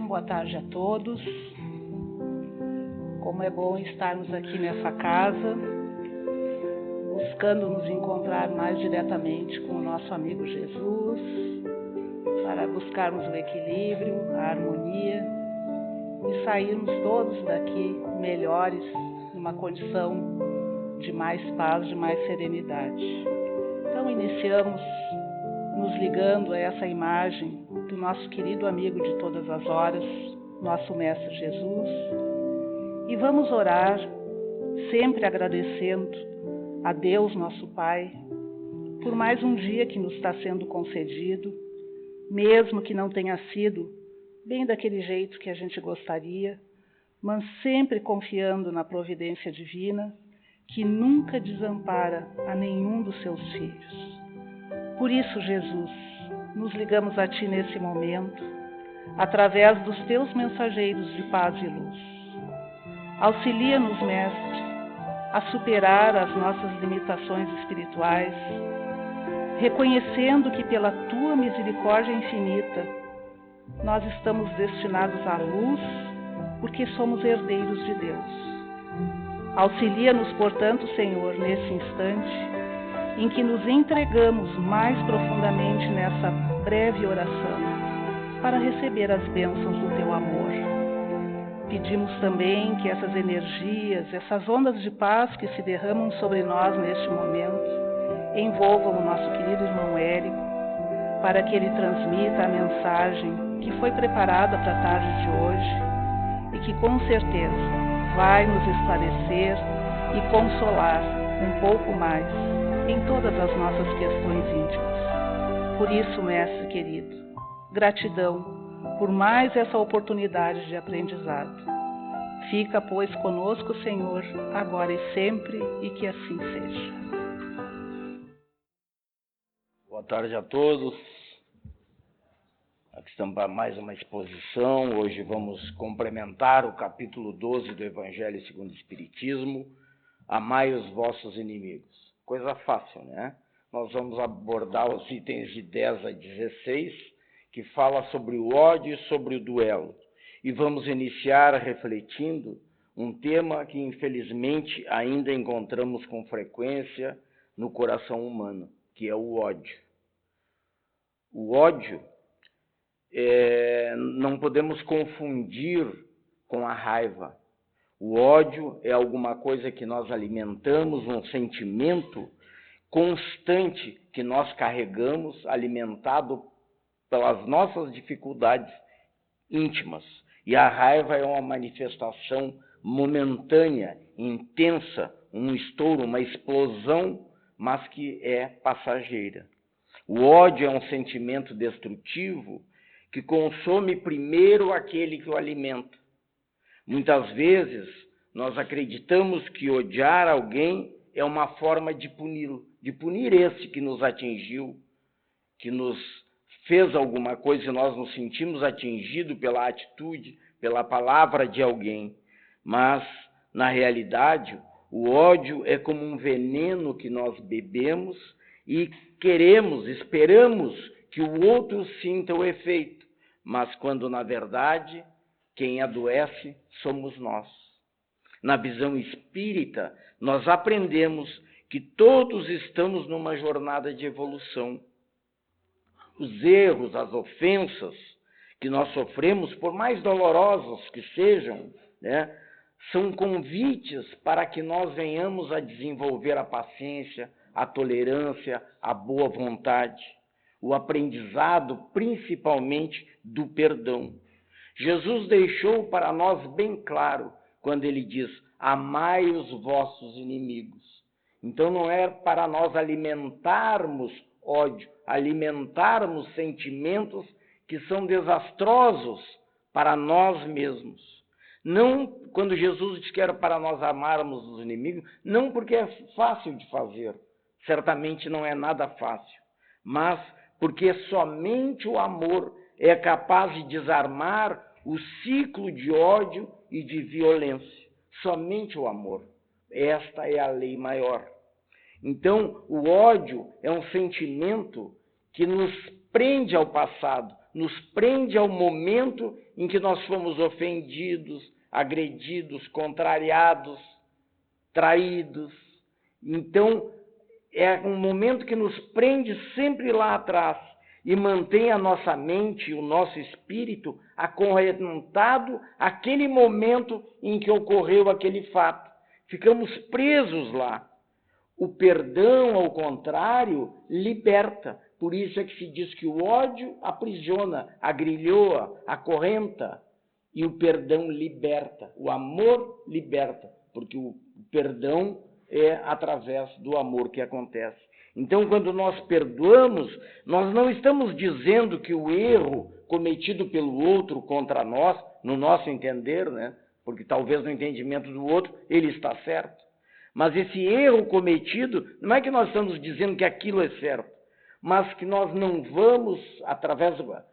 Então, boa tarde a todos. Como é bom estarmos aqui nessa casa, buscando nos encontrar mais diretamente com o nosso amigo Jesus, para buscarmos o equilíbrio, a harmonia e sairmos todos daqui melhores, numa condição de mais paz, de mais serenidade. Então, iniciamos nos ligando a essa imagem do nosso querido amigo de todas as horas, nosso Mestre Jesus, e vamos orar, sempre agradecendo a Deus, nosso Pai, por mais um dia que nos está sendo concedido, mesmo que não tenha sido bem daquele jeito que a gente gostaria, mas sempre confiando na providência divina, que nunca desampara a nenhum dos seus filhos. Por isso, Jesus, nos ligamos a Ti nesse momento, através dos Teus mensageiros de paz e luz. Auxilia-nos, Mestre, a superar as nossas limitações espirituais, reconhecendo que pela Tua misericórdia infinita, nós estamos destinados à luz, porque somos herdeiros de Deus. Auxilia-nos, portanto, Senhor, nesse instante, em que nos entregamos mais profundamente nessa breve oração, para receber as bênçãos do Teu amor. Pedimos também que essas energias, essas ondas de paz que se derramam sobre nós neste momento, envolvam o nosso querido irmão Érico, para que ele transmita a mensagem que foi preparada para a tarde de hoje e que com certeza vai nos esclarecer e consolar um pouco mais em todas as nossas questões íntimas. Por isso, Mestre querido, gratidão por mais essa oportunidade de aprendizado. Fica, pois, conosco, Senhor, agora e sempre, e que assim seja. Boa tarde a todos. Aqui estamos para mais uma exposição. Hoje vamos complementar o capítulo 12 do Evangelho segundo o Espiritismo, Amai os vossos inimigos. Coisa fácil, né? Nós vamos abordar os itens de 10 a 16, que fala sobre o ódio e sobre o duelo. E vamos iniciar refletindo um tema que, infelizmente, ainda encontramos com frequência no coração humano, que é o ódio. O ódio, não podemos confundir com a raiva. O ódio é alguma coisa que nós alimentamos, um sentimento constante que nós carregamos, alimentado pelas nossas dificuldades íntimas. E a raiva é uma manifestação momentânea, intensa, um estouro, uma explosão, mas que é passageira. O ódio é um sentimento destrutivo que consome primeiro aquele que o alimenta. Muitas vezes, nós acreditamos que odiar alguém é uma forma de puni-lo, de punir esse que nos atingiu, que nos fez alguma coisa e nós nos sentimos atingidos pela atitude, pela palavra de alguém. Mas, na realidade, o ódio é como um veneno que nós bebemos e queremos, esperamos que o outro sinta o efeito. Mas quando, na verdade, quem adoece somos nós. Na visão espírita, nós aprendemos que todos estamos numa jornada de evolução. Os erros, as ofensas que nós sofremos, por mais dolorosos que sejam, né, são convites para que nós venhamos a desenvolver a paciência, a tolerância, a boa vontade, o aprendizado principalmente do perdão. Jesus deixou para nós bem claro quando ele diz: amai os vossos inimigos. Então não é para nós alimentarmos ódio, alimentarmos sentimentos que são desastrosos para nós mesmos. Não, quando Jesus diz que era para nós amarmos os inimigos, não porque é fácil de fazer, certamente não é nada fácil, mas porque somente o amor é capaz de desarmar o ciclo de ódio e de violência. Somente o amor. Esta é a lei maior. Então, o ódio é um sentimento que nos prende ao passado, nos prende ao momento em que nós fomos ofendidos, agredidos, contrariados, traídos. Então, é um momento que nos prende sempre lá atrás e mantém a nossa mente e o nosso espírito acorrentado àquele momento em que ocorreu aquele fato. Ficamos presos lá. O perdão, ao contrário, liberta. Por isso é que se diz que o ódio aprisiona, agrilhoa, acorrenta, e o perdão liberta. O amor liberta, porque o perdão é através do amor que acontece. Então, quando nós perdoamos, nós não estamos dizendo que o erro cometido pelo outro contra nós, no nosso entender, né? Porque talvez no entendimento do outro ele está certo. Mas esse erro cometido, não é que nós estamos dizendo que aquilo é certo, mas que nós não vamos,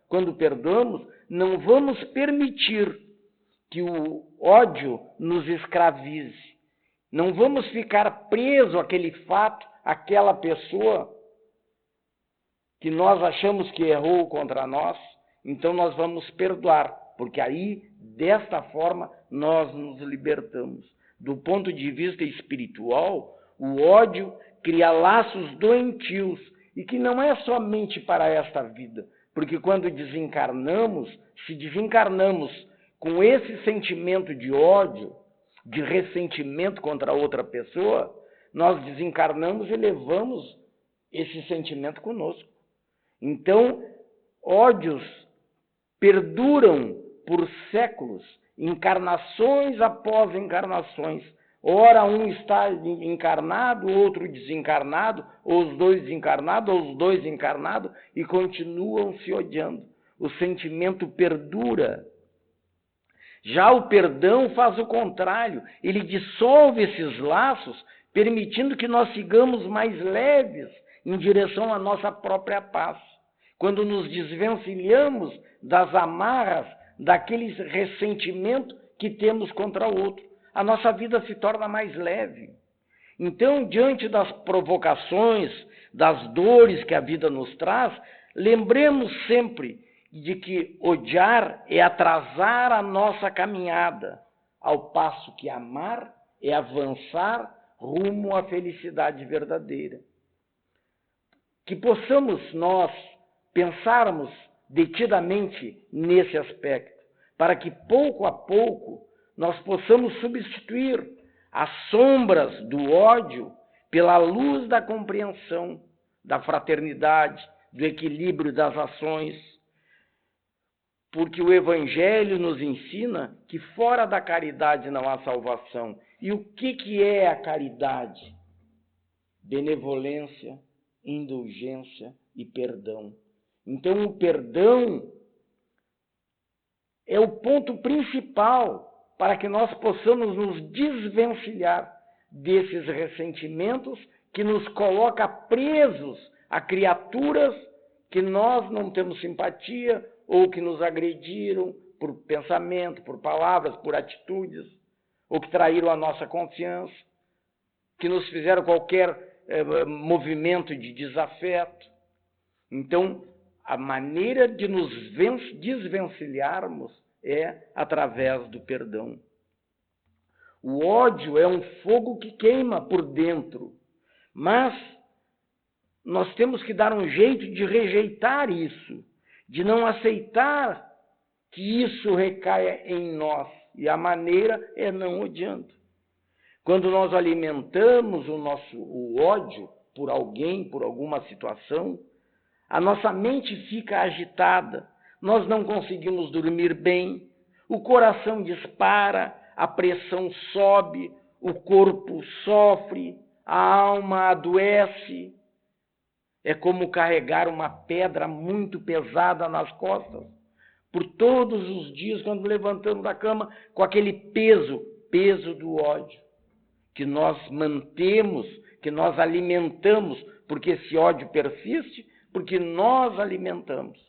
quando perdoamos, não vamos permitir que o ódio nos escravize. Não vamos ficar presos àquele fato, àquela pessoa que nós achamos que errou contra nós. Então nós vamos perdoar, porque aí, desta forma, nós nos libertamos. Do ponto de vista espiritual, o ódio cria laços doentios, e que não é somente para esta vida, porque quando desencarnamos, se desencarnamos com esse sentimento de ódio, de ressentimento contra outra pessoa, nós desencarnamos e levamos esse sentimento conosco. Então, ódios perduram por séculos, encarnações após encarnações. Ora um está encarnado, outro desencarnado, ou os dois desencarnados, ou os dois encarnados, e continuam se odiando. O sentimento perdura. Já o perdão faz o contrário, ele dissolve esses laços, permitindo que nós sigamos mais leves em direção à nossa própria paz. Quando nos desvencilhamos das amarras, daquele ressentimento que temos contra o outro, a nossa vida se torna mais leve. Então, diante das provocações, das dores que a vida nos traz, lembremos sempre de que odiar é atrasar a nossa caminhada, ao passo que amar é avançar rumo à felicidade verdadeira. Que possamos nós pensarmos detidamente nesse aspecto, para que pouco a pouco nós possamos substituir as sombras do ódio pela luz da compreensão, da fraternidade, do equilíbrio das ações, porque o Evangelho nos ensina que fora da caridade não há salvação. E o que é a caridade? Benevolência, indulgência e perdão. Então, o perdão é o ponto principal para que nós possamos nos desvencilhar desses ressentimentos que nos coloca presos a criaturas que nós não temos simpatia ou que nos agrediram por pensamento, por palavras, por atitudes, ou que traíram a nossa confiança, que nos fizeram qualquer movimento de desafeto. Então, a maneira de nos desvencilharmos é através do perdão. O ódio é um fogo que queima por dentro, mas nós temos que dar um jeito de rejeitar isso, de não aceitar que isso recaia em nós, e a maneira é não odiando. Quando nós alimentamos o ódio por alguém, por alguma situação, a nossa mente fica agitada, nós não conseguimos dormir bem, o coração dispara, a pressão sobe, o corpo sofre, a alma adoece. É como carregar uma pedra muito pesada nas costas, por todos os dias, quando levantamos da cama, com aquele peso do ódio, que nós mantemos, que nós alimentamos, porque esse ódio persiste, porque nós alimentamos,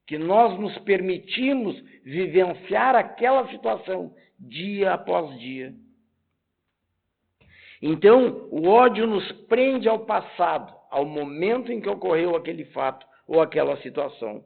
que nós nos permitimos vivenciar aquela situação dia após dia. Então, o ódio nos prende ao passado, ao momento em que ocorreu aquele fato ou aquela situação.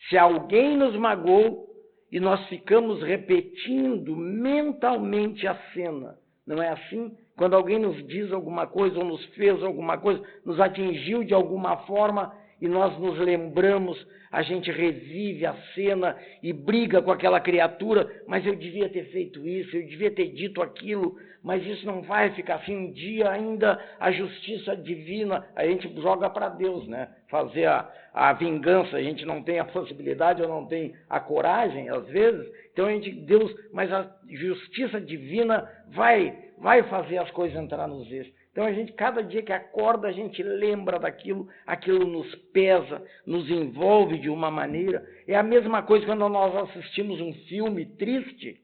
Se alguém nos magoou e nós ficamos repetindo mentalmente a cena, não é assim? Quando alguém nos diz alguma coisa ou nos fez alguma coisa, nos atingiu de alguma forma e nós nos lembramos, a gente revive a cena e briga com aquela criatura, mas eu devia ter feito isso, eu devia ter dito aquilo, mas isso não vai ficar assim. Um dia ainda a justiça divina, a gente joga para Deus, né? Fazer a vingança, a gente não tem a possibilidade ou não tem a coragem, às vezes, então Deus, mas a justiça divina vai fazer as coisas entrar nos eixos. Então a gente, cada dia que acorda, a gente lembra daquilo, aquilo nos pesa, nos envolve de uma maneira. É a mesma coisa quando nós assistimos um filme triste,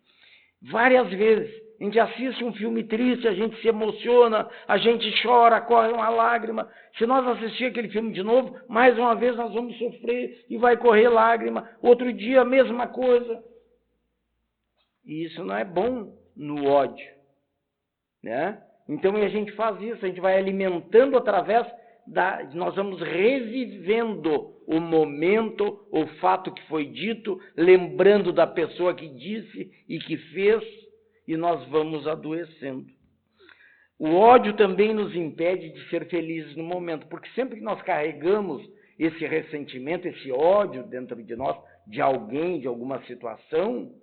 várias vezes. A gente assiste um filme triste, a gente se emociona, a gente chora, corre uma lágrima. Se nós assistir aquele filme de novo, mais uma vez nós vamos sofrer e vai correr lágrima. Outro dia, a mesma coisa. E isso não é bom no ódio, né? Então a gente faz isso, a gente vai alimentando através nós vamos revivendo o momento, o fato que foi dito, lembrando da pessoa que disse e que fez, e nós vamos adoecendo. O ódio também nos impede de ser felizes no momento, porque sempre que nós carregamos esse ressentimento, esse ódio dentro de nós, de alguém, de alguma situação,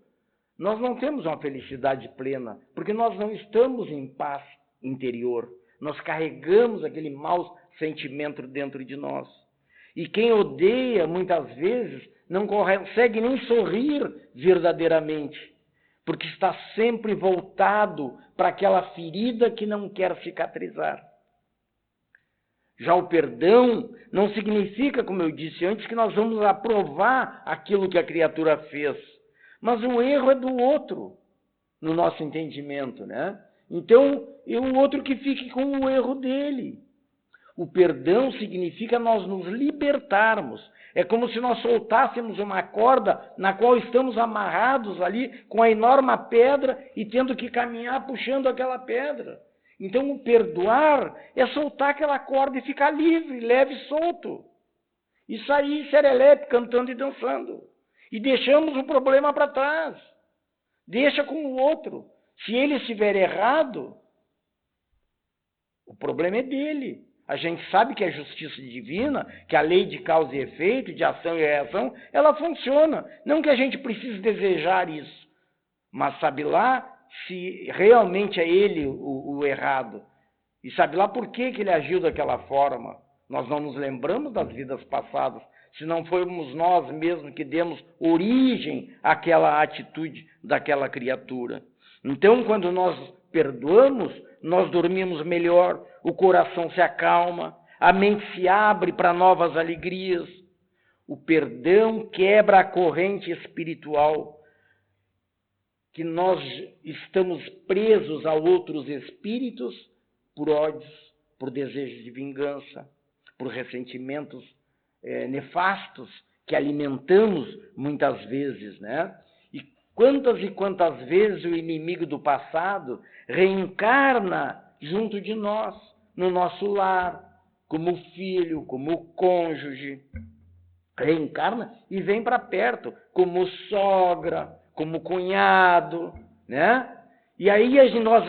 nós não temos uma felicidade plena, porque nós não estamos em paz interior. Nós carregamos aquele mau sentimento dentro de nós. E quem odeia, muitas vezes, não consegue nem sorrir verdadeiramente, porque está sempre voltado para aquela ferida que não quer cicatrizar. Já o perdão não significa, como eu disse antes, que nós vamos aprovar aquilo que a criatura fez, mas o erro é do outro, no nosso entendimento, né? Então, é o outro que fique com o erro dele. O perdão significa nós nos libertarmos. É como se nós soltássemos uma corda na qual estamos amarrados ali com a enorme pedra e tendo que caminhar puxando aquela pedra. Então, o perdoar é soltar aquela corda e ficar livre, leve e solto. E sair serelepe, cantando e dançando. E deixamos o problema para trás. Deixa com o outro. Se ele estiver errado, o problema é dele. A gente sabe que a justiça divina, que a lei de causa e efeito, de ação e reação, ela funciona. Não que a gente precise desejar isso, mas sabe lá se realmente é ele o errado. E sabe lá por que ele agiu daquela forma. Nós não nos lembramos das vidas passadas, se não fomos nós mesmos que demos origem àquela atitude daquela criatura. Então, quando nós perdoamos, nós dormimos melhor, o coração se acalma, a mente se abre para novas alegrias. O perdão quebra a corrente espiritual, que nós estamos presos a outros espíritos por ódios, por desejos de vingança, por ressentimentos nefastos que alimentamos muitas vezes, né? E quantas vezes o inimigo do passado reencarna junto de nós, no nosso lar, como filho, como cônjuge. Reencarna e vem para perto, como sogra, como cunhado, né? E aí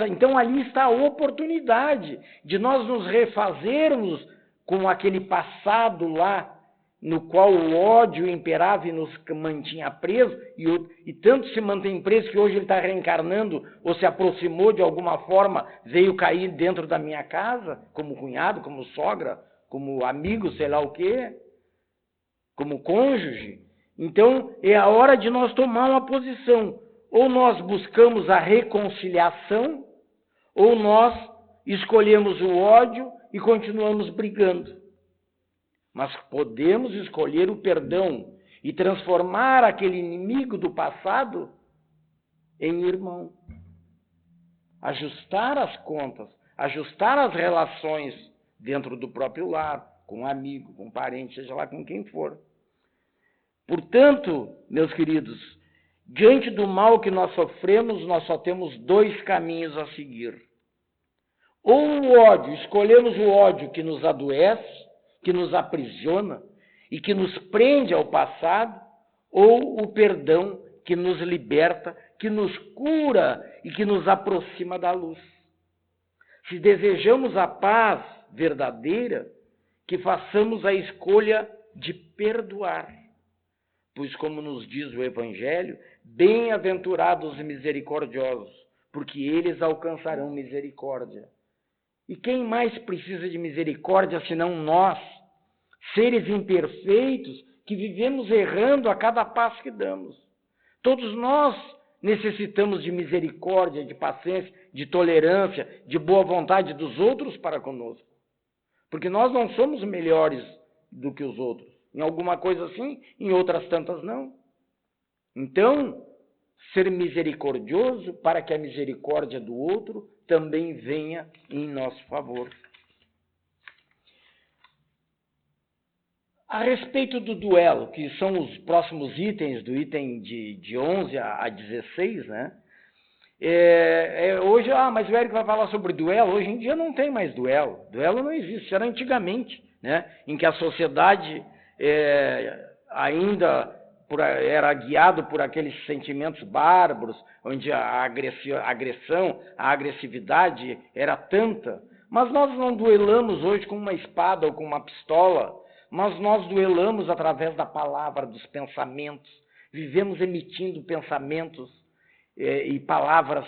então ali está a oportunidade de nós nos refazermos com aquele passado lá, no qual o ódio imperava e nos mantinha presos, e tanto se mantém preso que hoje ele está reencarnando, ou se aproximou de alguma forma, veio cair dentro da minha casa, como cunhado, como sogra, como amigo, sei lá o quê, como cônjuge. Então, é a hora de nós tomar uma posição. Ou nós buscamos a reconciliação, ou nós escolhemos o ódio e continuamos brigando. Mas podemos escolher o perdão e transformar aquele inimigo do passado em irmão. Ajustar as contas, ajustar as relações dentro do próprio lar, com um amigo, com um parente, seja lá com quem for. Portanto, meus queridos, diante do mal que nós sofremos, nós só temos dois caminhos a seguir. Ou o ódio, escolhemos o ódio que nos adoece, que nos aprisiona e que nos prende ao passado, ou o perdão que nos liberta, que nos cura e que nos aproxima da luz. Se desejamos a paz verdadeira, que façamos a escolha de perdoar. Pois, como nos diz o Evangelho, bem-aventurados os misericordiosos, porque eles alcançarão misericórdia. E quem mais precisa de misericórdia senão nós, seres imperfeitos, que vivemos errando a cada passo que damos? Todos nós necessitamos de misericórdia, de paciência, de tolerância, de boa vontade dos outros para conosco. Porque nós não somos melhores do que os outros. Em alguma coisa sim, em outras tantas não. Então, ser misericordioso para que a misericórdia do outro também venha em nosso favor. A respeito do duelo, que são os próximos itens, do item de 11 a 16, né? Hoje, mas o Érico vai falar sobre duelo. Hoje em dia não tem mais duelo. Duelo não existe. Era antigamente, né? Em que a sociedade ainda era guiado por aqueles sentimentos bárbaros, onde a agressão, a agressividade era tanta. Mas nós não duelamos hoje com uma espada ou com uma pistola, mas nós duelamos através da palavra, dos pensamentos. Vivemos emitindo pensamentos e palavras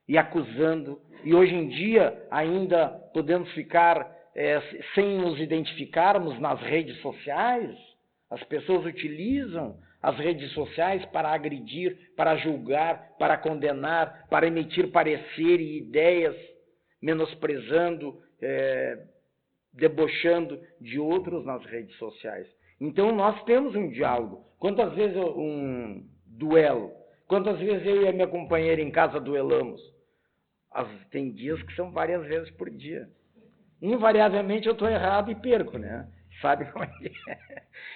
e acusando. E hoje em dia ainda podemos ficar sem nos identificarmos nas redes sociais. As pessoas utilizam as redes sociais para agredir, para julgar, para condenar, para emitir parecer e ideias, menosprezando, debochando de outros nas redes sociais. Então nós temos um diálogo. Quantas vezes um duelo? Quantas vezes eu e a minha companheira em casa duelamos? Tem dias que são várias vezes por dia. Invariavelmente eu estou errado e perco, né? Sabe como é que é?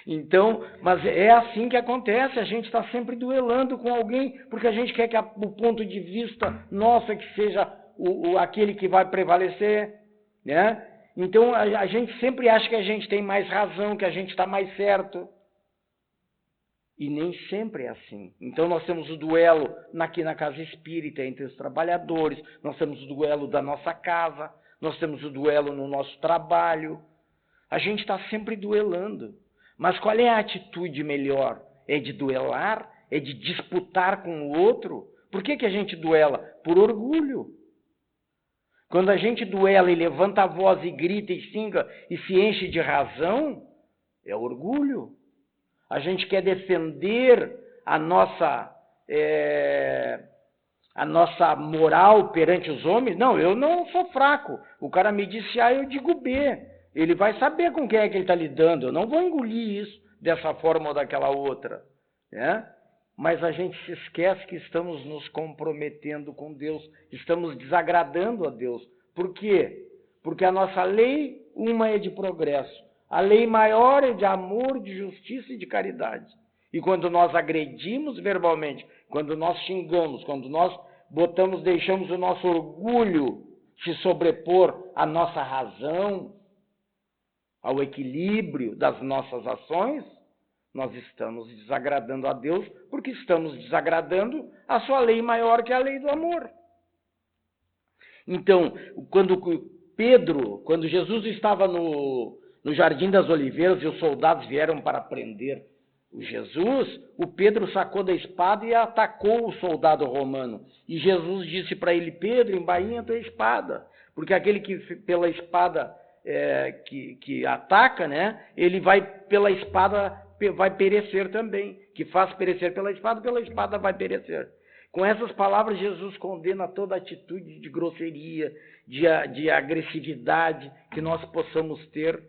Então, mas é assim que acontece. A gente está sempre duelando com alguém, porque a gente quer que o ponto de vista nosso que seja aquele que vai prevalecer, né? Então a gente sempre acha que a gente tem mais razão, que a gente está mais certo. E nem sempre é assim. Então nós temos o duelo aqui na casa espírita entre os trabalhadores, nós temos o duelo da nossa casa, nós temos o duelo no nosso trabalho. A gente está sempre duelando. Mas qual é a atitude melhor? É de duelar? É de disputar com o outro? Por que a gente duela? Por orgulho. Quando a gente duela e levanta a voz e grita e xinga e se enche de razão, é orgulho. A gente quer defender a nossa moral perante os homens. Não, eu não sou fraco. O cara me disse A, eu digo B. Ele vai saber com quem é que ele está lidando. Eu não vou engolir isso dessa forma ou daquela outra, né? Mas a gente se esquece que estamos nos comprometendo com Deus, estamos desagradando a Deus. Por quê? Porque a nossa lei, uma é de progresso. A lei maior é de amor, de justiça e de caridade. E quando nós agredimos verbalmente, quando nós xingamos, quando nós deixamos o nosso orgulho se sobrepor à nossa razão, ao equilíbrio das nossas ações, nós estamos desagradando a Deus, porque estamos desagradando a sua lei maior, que é a lei do amor. Então, quando Jesus estava no Jardim das Oliveiras e os soldados vieram para prender o Jesus, o Pedro sacou da espada e atacou o soldado romano. E Jesus disse para ele: Pedro, embainha a tua espada, porque aquele que pela espada que ataca, né, ele vai pela espada vai perecer também. Que faz perecer pela espada vai perecer. Com essas palavras, Jesus condena toda atitude de grosseria, de agressividade que nós possamos ter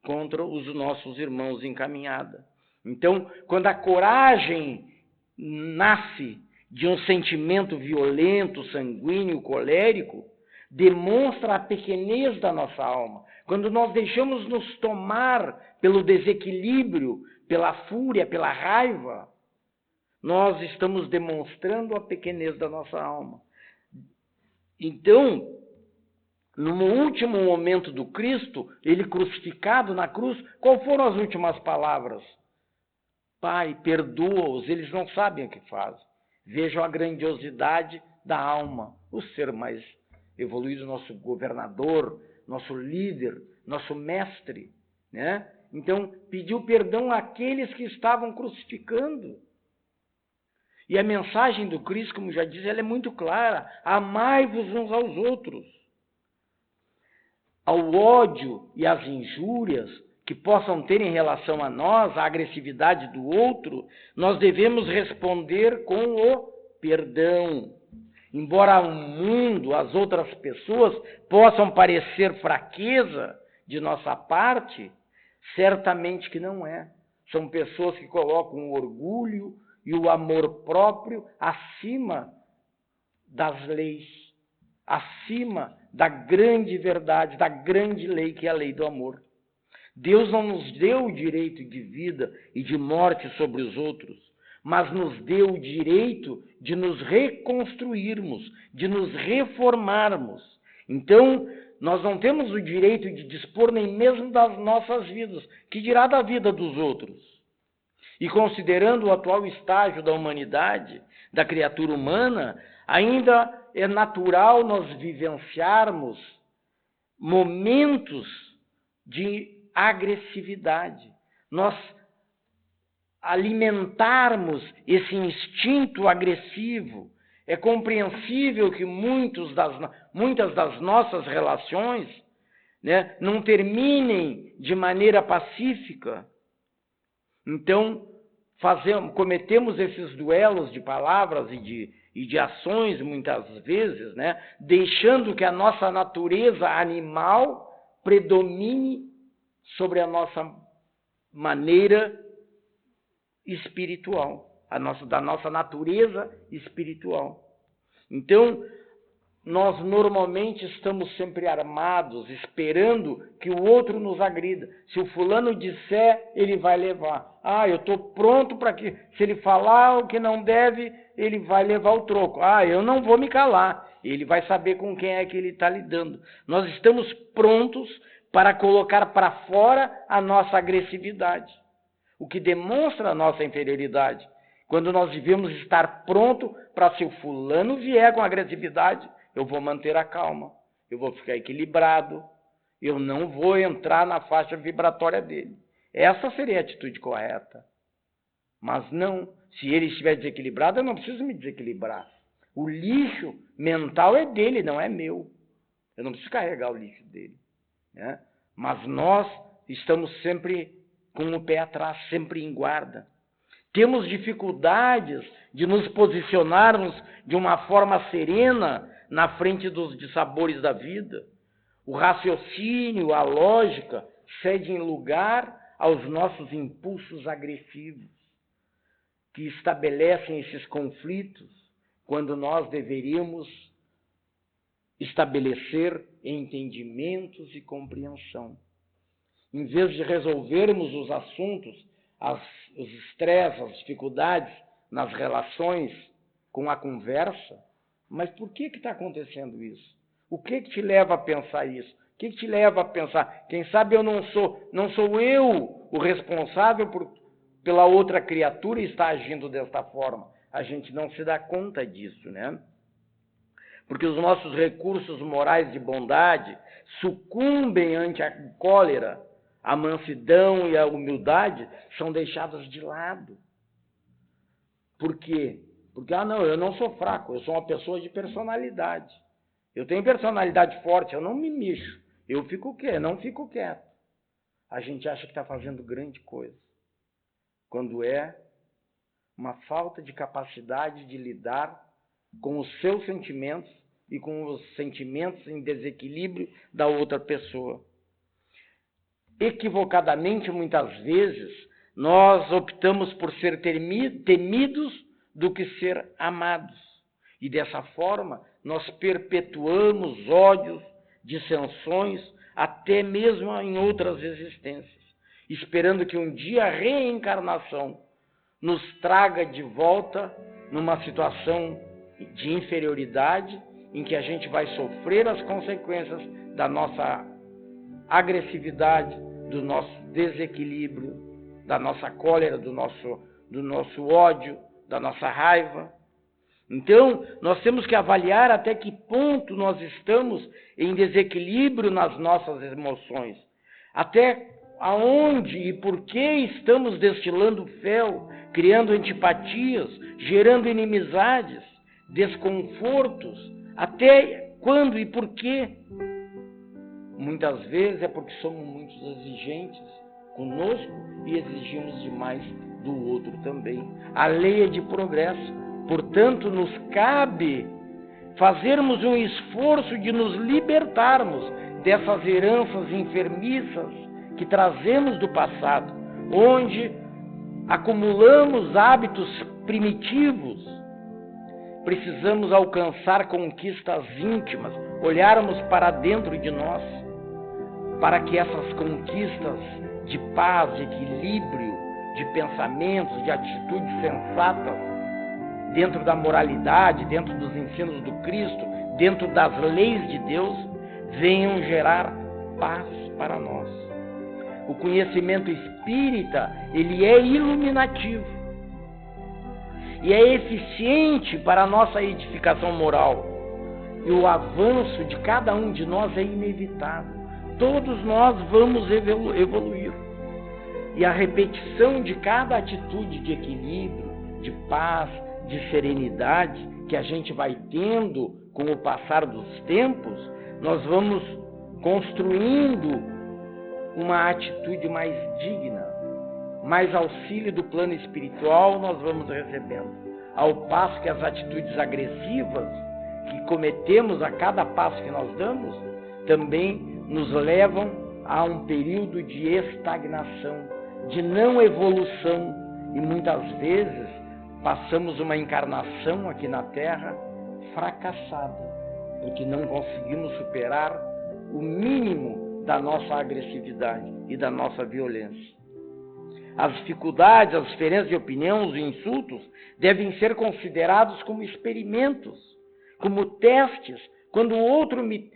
contra os nossos irmãos em caminhada. Então, quando a coragem nasce de um sentimento violento, sanguíneo, colérico, demonstra a pequenez da nossa alma. Quando nós deixamos nos tomar pelo desequilíbrio, pela fúria, pela raiva, nós estamos demonstrando a pequenez da nossa alma. Então, no último momento do Cristo, ele crucificado na cruz, qual foram as últimas palavras? Pai, perdoa-os, eles não sabem o que fazem. Vejam a grandiosidade da alma, o ser mais evoluído, nosso governador, nosso líder, nosso mestre, né? Então, pediu perdão àqueles que estavam crucificando. E a mensagem do Cristo, como já disse, ela é muito clara: amai-vos uns aos outros. Ao ódio e às injúrias que possam ter em relação a nós, a agressividade do outro, nós devemos responder com o perdão. Embora ao mundo, as outras pessoas possam parecer fraqueza de nossa parte, certamente que não é. São pessoas que colocam o orgulho e o amor próprio acima das leis, acima da grande verdade, da grande lei que é a lei do amor. Deus não nos deu o direito de vida e de morte sobre os outros, mas nos deu o direito de nos reconstruirmos, de nos reformarmos. Então, nós não temos o direito de dispor nem mesmo das nossas vidas, que dirá da vida dos outros. E considerando o atual estágio da humanidade, da criatura humana, ainda é natural nós vivenciarmos momentos de agressividade, nós alimentarmos esse instinto agressivo. É compreensível que muitas das nossas relações, né, não terminem de maneira pacífica. Então, cometemos esses duelos de palavras e de ações, muitas vezes, né, deixando que a nossa natureza animal predomine sobre a nossa maneira espiritual, da nossa natureza espiritual. Então, nós normalmente estamos sempre armados, esperando que o outro nos agrida. Se o fulano disser, ele vai levar. Eu estou pronto para que, se ele falar o que não deve, ele vai levar o troco. Eu não vou me calar. Ele vai saber com quem é que ele está lidando. Nós estamos prontos para colocar para fora a nossa agressividade, o que demonstra a nossa inferioridade. Quando nós devemos estar pronto para, se o fulano vier com agressividade, eu vou manter a calma, eu vou ficar equilibrado, eu não vou entrar na faixa vibratória dele. Essa seria a atitude correta. Mas não, se ele estiver desequilibrado, eu não preciso me desequilibrar. O lixo mental é dele, não é meu. Eu não preciso carregar o lixo dele, né? Mas nós estamos sempre com o pé atrás, sempre em guarda. Temos dificuldades de nos posicionarmos de uma forma serena na frente dos dissabores da vida. O raciocínio, a lógica, cedem lugar aos nossos impulsos agressivos, que estabelecem esses conflitos, quando nós deveríamos estabelecer entendimentos e compreensão. Em vez de resolvermos os assuntos, os estresses, as dificuldades nas relações com a conversa, mas por que está acontecendo isso? O que te leva a pensar isso? O que te leva a pensar? Quem sabe não sou eu o responsável pela outra criatura estar agindo desta forma. A gente não se dá conta disso, né? Porque os nossos recursos morais de bondade sucumbem ante a cólera, a mansidão e a humildade são deixadas de lado. Por quê? Porque, eu não sou fraco, eu sou uma pessoa de personalidade. Eu tenho personalidade forte, eu não me mexo. Eu fico o quê? Não fico quieto. A gente acha que está fazendo grande coisa, quando é uma falta de capacidade de lidar com os seus sentimentos e com os sentimentos em desequilíbrio da outra pessoa. Equivocadamente, muitas vezes, nós optamos por ser temidos do que ser amados. E dessa forma, nós perpetuamos ódios, dissensões, até mesmo em outras existências, esperando que um dia a reencarnação nos traga de volta numa situação de inferioridade, em que a gente vai sofrer as consequências da nossa agressividade, do nosso desequilíbrio da nossa cólera, do nosso ódio, da nossa raiva. Então, nós temos que avaliar até que ponto nós estamos em desequilíbrio nas nossas emoções. Até aonde e por que estamos destilando fel, criando antipatias, gerando inimizades, desconfortos. Até quando e por quê? Muitas vezes é porque somos muito exigentes conosco e exigimos demais do outro também. A lei é de progresso. Portanto, nos cabe fazermos um esforço de nos libertarmos dessas heranças enfermiças que trazemos do passado, onde acumulamos hábitos primitivos. Precisamos alcançar conquistas íntimas, olharmos para dentro de nós, para que essas conquistas de paz, de equilíbrio, de pensamentos, de atitudes sensatas, dentro da moralidade, dentro dos ensinos do Cristo, dentro das leis de Deus, venham gerar paz para nós. O conhecimento espírita, ele é iluminativo e é eficiente para a nossa edificação moral. E o avanço de cada um de nós é inevitável. Todos nós vamos evoluir. E a repetição de cada atitude de equilíbrio, de paz, de serenidade que a gente vai tendo com o passar dos tempos, nós vamos construindo uma atitude mais digna, mais auxílio do plano espiritual nós vamos recebendo. Ao passo que as atitudes agressivas que cometemos a cada passo que nós damos, também nos levam a um período de estagnação, de não evolução, e muitas vezes passamos uma encarnação aqui na Terra fracassada, porque não conseguimos superar o mínimo da nossa agressividade e da nossa violência. As dificuldades, as diferenças de opinião, os insultos devem ser considerados como experimentos, como testes. Quando o outro me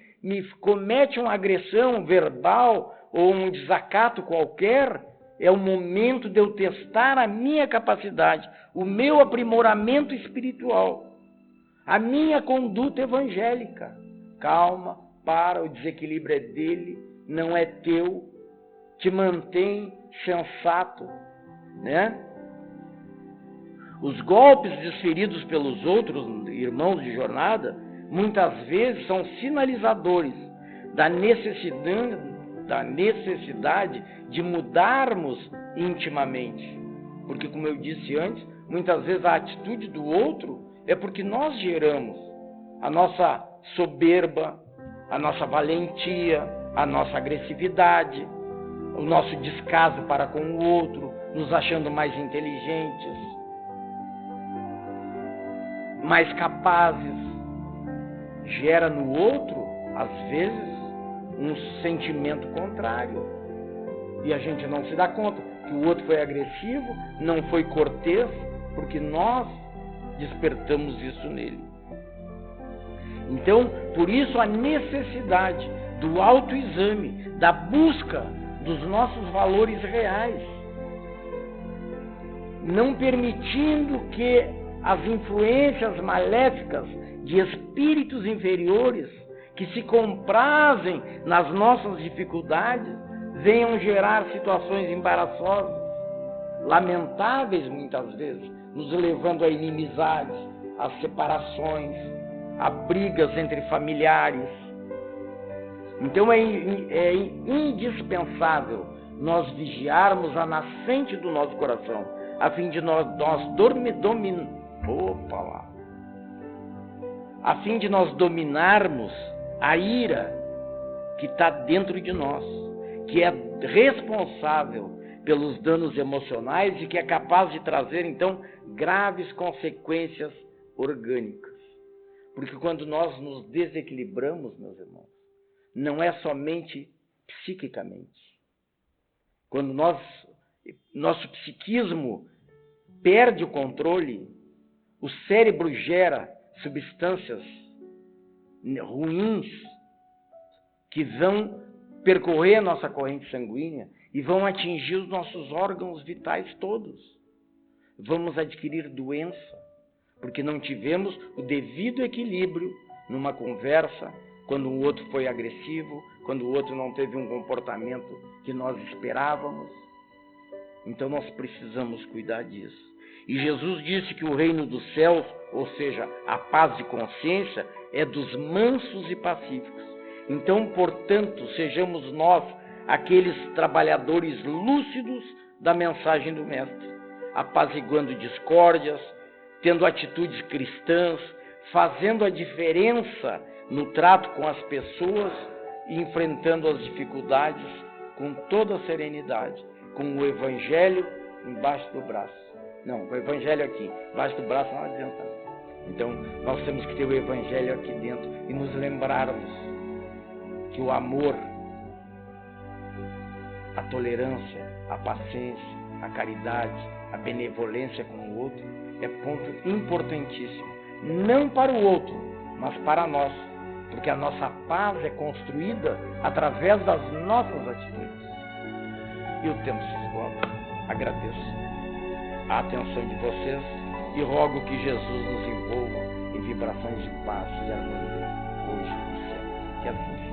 comete uma agressão verbal ou um desacato qualquer, é o momento de eu testar a minha capacidade, o meu aprimoramento espiritual, a minha conduta evangélica. Calma, para, o desequilíbrio é dele, não é teu, te mantém sensato, né? Os golpes desferidos pelos outros irmãos de jornada, muitas vezes são sinalizadores da necessidade de mudarmos intimamente. Porque, como eu disse antes, muitas vezes a atitude do outro é porque nós geramos a nossa soberba, a nossa valentia, a nossa agressividade, o nosso descaso para com o outro, nos achando mais inteligentes, mais capazes. Gera no outro, às vezes, um sentimento contrário. E a gente não se dá conta que o outro foi agressivo, não foi cortês, porque nós despertamos isso nele. Então, por isso a necessidade do autoexame, da busca dos nossos valores reais, não permitindo que as influências maléficas de espíritos inferiores que se comprazem nas nossas dificuldades venham gerar situações embaraçosas, lamentáveis muitas vezes, nos levando a inimizades, a separações, a brigas entre familiares. Então é indispensável nós vigiarmos a nascente do nosso coração, a fim de nós dominarmos a ira que está dentro de nós, que é responsável pelos danos emocionais e que é capaz de trazer, então, graves consequências orgânicas. Porque quando nós nos desequilibramos, meus irmãos, não é somente psiquicamente. Quando nosso psiquismo perde o controle, o cérebro gera substâncias ruins que vão percorrer a nossa corrente sanguínea e vão atingir os nossos órgãos vitais todos. Vamos adquirir doença, porque não tivemos o devido equilíbrio numa conversa, quando o outro foi agressivo, quando o outro não teve um comportamento que nós esperávamos. Então nós precisamos cuidar disso. E Jesus disse que o reino dos céus, ou seja, a paz de consciência, é dos mansos e pacíficos. Então, portanto, sejamos nós aqueles trabalhadores lúcidos da mensagem do Mestre, apaziguando discórdias, tendo atitudes cristãs, fazendo a diferença no trato com as pessoas e enfrentando as dificuldades com toda a serenidade, com o Evangelho embaixo do braço. Não, o Evangelho aqui, embaixo do braço não adianta. Então, nós temos que ter o Evangelho aqui dentro e nos lembrarmos que o amor, a tolerância, a paciência, a caridade, a benevolência com o outro é ponto importantíssimo. Não para o outro, mas para nós. Porque a nossa paz é construída através das nossas atitudes. E o tempo se esgota. Agradeço a atenção de vocês e rogo que Jesus nos envolva em vibrações de paz e harmonia hoje e sempre. Que assim seja.